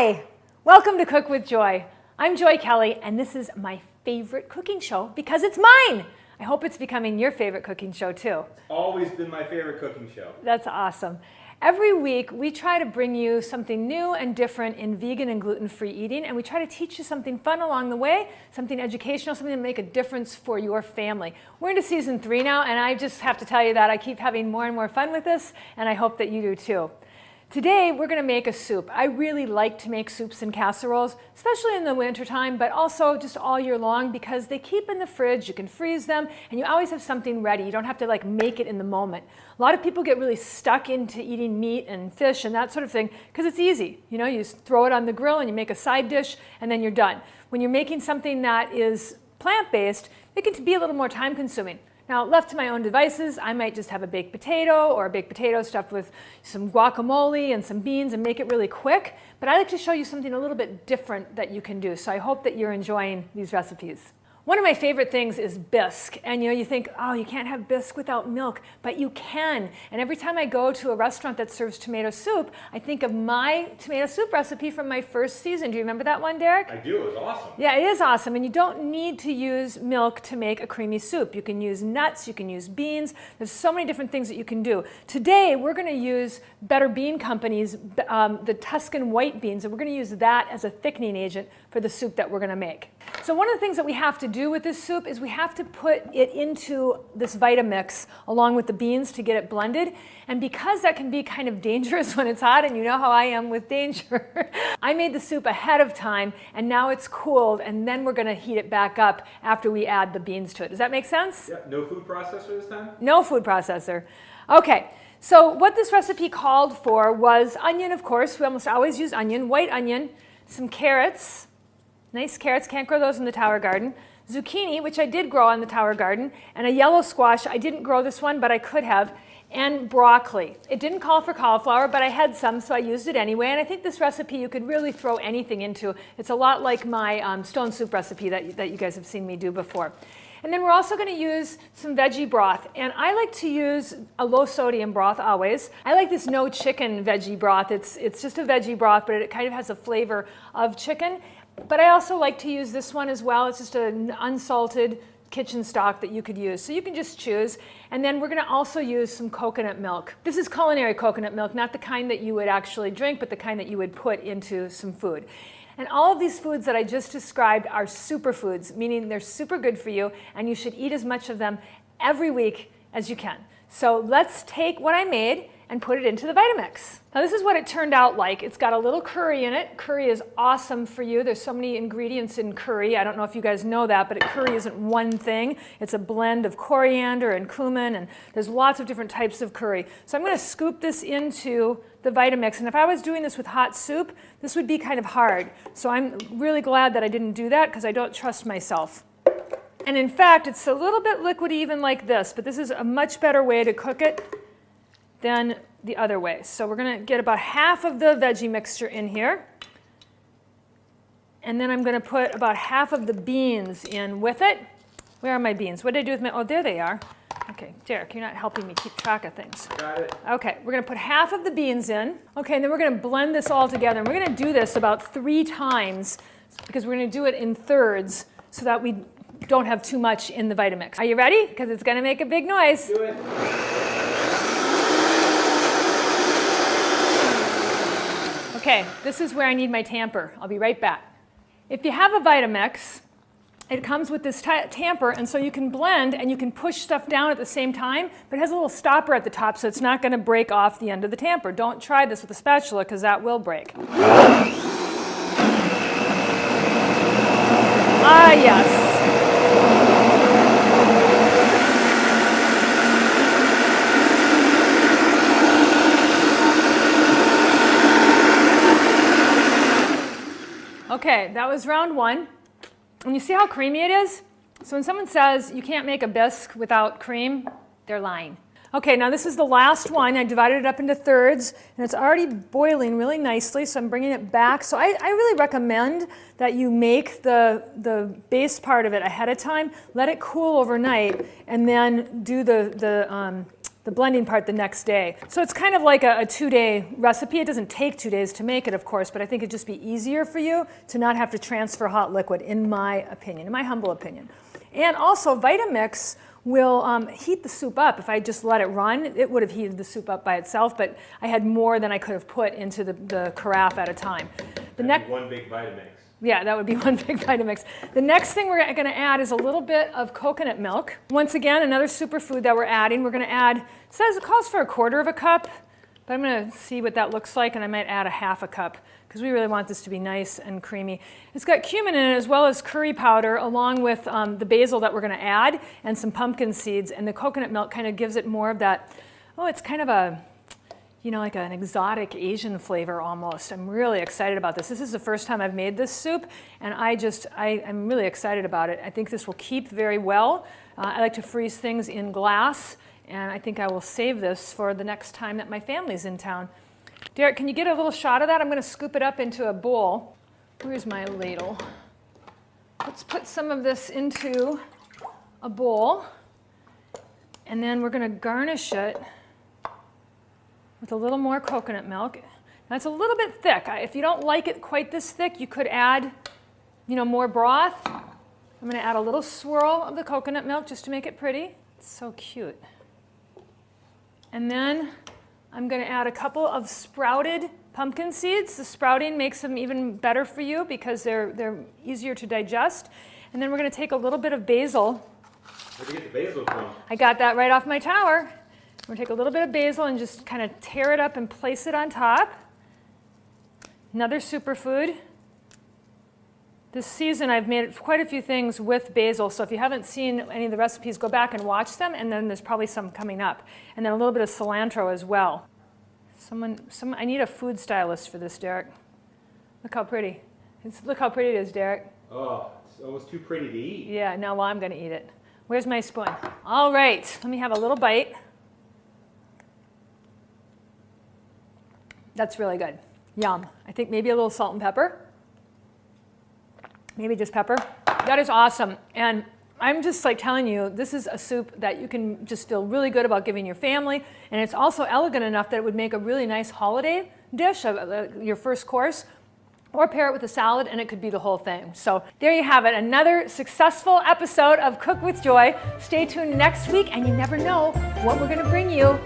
Hi, welcome to Cook with Joy. I'm Joy Kelly, and this is my favorite cooking show because it's mine. I hope it's becoming your favorite cooking show too. It's always been my favorite cooking show. That's awesome. Every week, we try to bring you something new and different in vegan and gluten-free eating, and we try to teach you something fun along the way, something educational, something to make a difference for your family. We're into season 3 now, and I just have to tell you that I keep having more and more fun with this, and I hope that you do too. Today, we're going to make a soup. I really like to make soups and casseroles, especially in the wintertime, but also just all year long because they keep in the fridge, you can freeze them, and you always have something ready. You don't have to make it in the moment. A lot of people get really stuck into eating meat and fish and that sort of thing because it's easy. You just throw it on the grill and you make a side dish and then you're done. When you're making something that is plant-based, it can be a little more time consuming. Now, left to my own devices, I might just have a baked potato or a baked potato stuffed with some guacamole and some beans and make it really quick. But I like to show you something a little bit different that you can do. So I hope that you're enjoying these recipes. One of my favorite things is Bisque. And you think, oh, you can't have Bisque without milk, but you can. And every time I go to a restaurant that serves tomato soup, I think of my tomato soup recipe from my first season. Do you remember that one, Derek? I do, it was awesome. Yeah, it is awesome. And you don't need to use milk to make a creamy soup. You can use nuts, you can use beans. There's so many different things that you can do. Today, we're going to use Better Bean Company's, the Tuscan white beans, and we're going to use that as a thickening agent for the soup that we're going to make. So one of the things that we have to do with this soup is we have to put it into this Vitamix along with the beans to get it blended. And because that can be kind of dangerous when it's hot, and you know how I am with danger, I made the soup ahead of time and now it's cooled and then we're going to heat it back up after we add the beans to it. Does that make sense? Yeah, no food processor this time? No food processor. Okay. So what this recipe called for was onion, of course. We almost always use onion, white onion, some carrots, nice carrots, can't grow those in the Tower Garden, zucchini, which I did grow on the Tower Garden, and a yellow squash. I didn't grow this one, but I could have, and broccoli. It didn't call for cauliflower, but I had some, so I used it anyway, and I think this recipe you could really throw anything into. It's a lot like my stone soup recipe that you guys have seen me do before. And then we're also going to use some veggie broth. And I like to use a low sodium broth always. I like this no chicken veggie broth. It's just a veggie broth, but it kind of has a flavor of chicken. But I also like to use this one as well. It's just an unsalted kitchen stock that you could use. So you can just choose. And then we're going to also use some coconut milk. This is culinary coconut milk, not the kind that you would actually drink, but the kind that you would put into some food. And all of these foods that I just described are superfoods, meaning they're super good for you, and you should eat as much of them every week as you can. So let's take what I made and put it into the Vitamix. Now this is what it turned out like. It's got a little curry in it. Curry is awesome for you. There's so many ingredients in curry. I don't know if you guys know that, but curry isn't one thing. It's a blend of coriander and cumin, and there's lots of different types of curry. So I'm going to scoop this into the Vitamix, and if I was doing this with hot soup, this would be kind of hard. So I'm really glad that I didn't do that because I don't trust myself. And in fact, it's a little bit liquidy even like this, but this is a much better way to cook it than the other way. So we're going to get about half of the veggie mixture in here. And then I'm going to put about half of the beans in with it. Where are my beans? What did I do with my, oh, there they are. Okay, Derek, you're not helping me keep track of things. Got it. Okay, we're going to put half of the beans in. Okay, and then we're going to blend this all together. And we're going to do this about 3 times because we're going to do it in thirds so that we don't have too much in the Vitamix. Are you ready? Because it's going to make a big noise. Do it. Okay, this is where I need my tamper. I'll be right back. If you have a Vitamix, it comes with this tamper, and so you can blend and you can push stuff down at the same time, but it has a little stopper at the top, so it's not going to break off the end of the tamper. Don't try this with a spatula, because that will break. Ah, yes. Okay, that was round 1. And you see how creamy it is? So when someone says you can't make a Bisque without cream, they're lying. Okay, now this is the last one. I divided it up into thirds, and it's already boiling really nicely, so I'm bringing it back. So I really recommend that you make the base part of it ahead of time, let it cool overnight, and then do the the blending part the next day. So it's kind of like a 2-day recipe. It doesn't take 2 days to make it, of course, but I think it'd just be easier for you to not have to transfer hot liquid, in my opinion, in my humble opinion. And also, Vitamix will heat the soup up. If I just let it run, it would have heated the soup up by itself, but I had more than I could have put into the carafe at a time. One big Vitamix. Yeah, that would be one big Vitamix. The next thing we're going to add is a little bit of coconut milk. Once again, another superfood that we're adding. We're going to add, it calls for 1/4 cup, but I'm going to see what that looks like, and I might add 1/2 cup because we really want this to be nice and creamy. It's got cumin in it as well as curry powder, along with the basil that we're going to add and some pumpkin seeds, and the coconut milk kind of gives it more of that, it's kind of a, like an exotic Asian flavor almost. I'm really excited about this. This is the first time I've made this soup, and I'm really excited about it. I think this will keep very well. I like to freeze things in glass, and I think I will save this for the next time that my family's in town. Derek, can you get a little shot of that? I'm going to scoop it up into a bowl. Where's my ladle? Let's put some of this into a bowl, and then we're going to garnish it with a little more coconut milk. Now it's a little bit thick. If you don't like it quite this thick, you could add, more broth. I'm going to add a little swirl of the coconut milk just to make it pretty. It's so cute. And then I'm going to add a couple of sprouted pumpkin seeds. The sprouting makes them even better for you because they're easier to digest. And then we're going to take a little bit of basil. Where'd you get the basil from? I got that right off my tower. We're going to take a little bit of basil and just kind of tear it up and place it on top. Another superfood. This season I've made quite a few things with basil, so if you haven't seen any of the recipes, go back and watch them, and then there's probably some coming up. And then a little bit of cilantro as well. I need a food stylist for this, Derek. Look how pretty. Look how pretty it is, Derek. Oh, it's almost too pretty to eat. Yeah, no, well, I'm going to eat it. Where's my spoon? All right, let me have a little bite. That's really good. Yum. I think maybe a little salt and pepper. Maybe just pepper. That is awesome. And I'm just telling you, this is a soup that you can just feel really good about giving your family. And it's also elegant enough that it would make a really nice holiday dish, your first course. Or pair it with a salad, and it could be the whole thing. So there you have it, another successful episode of Cook with Joy. Stay tuned next week, and you never know what we're going to bring you.